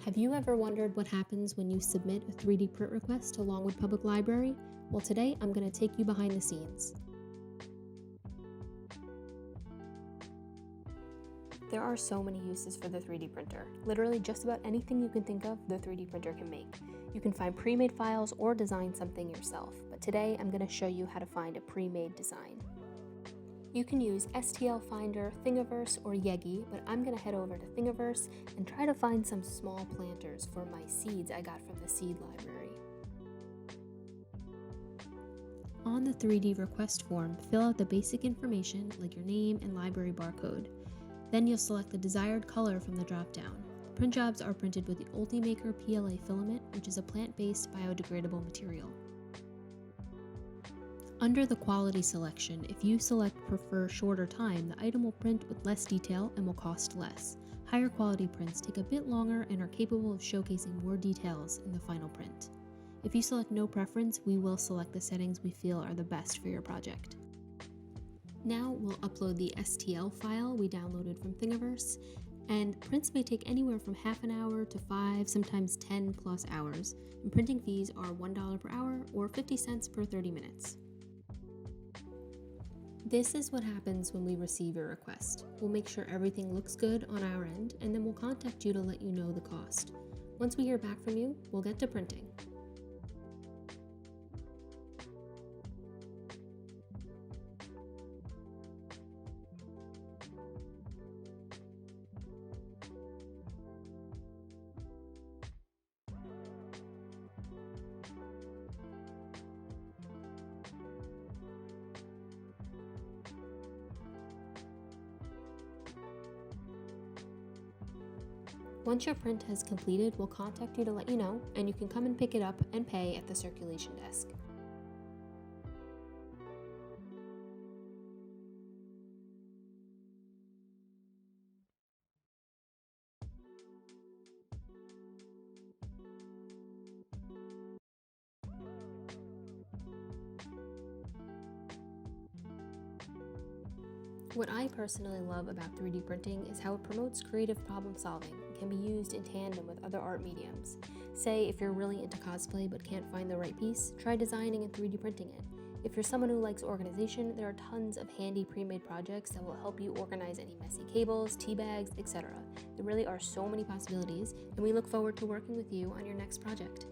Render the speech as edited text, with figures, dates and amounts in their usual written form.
Have you ever wondered what happens when you submit a 3D print request to Longwood Public Library? Well, today I'm going to take you behind the scenes. There are so many uses for the 3D printer. Literally just about anything you can think of, the 3D printer can make. You can find pre-made files or design something yourself, but today I'm going to show you how to find a pre-made design. You can use STL Finder, Thingiverse, or Yegi, but I'm going to head over to Thingiverse and try to find some small planters for my seeds I got from the seed library. On the 3D request form, fill out the basic information like your name and library barcode. Then you'll select the desired color from the drop-down. Print jobs are printed with the Ultimaker PLA filament, which is a plant-based biodegradable material. Under the quality selection, if you select prefer shorter time, the item will print with less detail and will cost less. Higher quality prints take a bit longer and are capable of showcasing more details in the final print. If you select no preference, we will select the settings we feel are the best for your project. Now we'll upload the STL file we downloaded from Thingiverse, and prints may take anywhere from half an hour to 5, sometimes 10 plus hours, and printing fees are $1 per hour or 50 cents per 30 minutes. This is what happens when we receive your request. We'll make sure everything looks good on our end, and then we'll contact you to let you know the cost. Once we hear back from you, we'll get to printing. Once your print has completed, we'll contact you to let you know, and you can come and pick it up and pay at the circulation desk. What I personally love about 3D printing is how it promotes creative problem solving and can be used in tandem with other art mediums. Say, if you're really into cosplay but can't find the right piece, try designing and 3D printing it. If you're someone who likes organization, there are tons of handy pre-made projects that will help you organize any messy cables, tea bags, etc. There really are so many possibilities, and we look forward to working with you on your next project.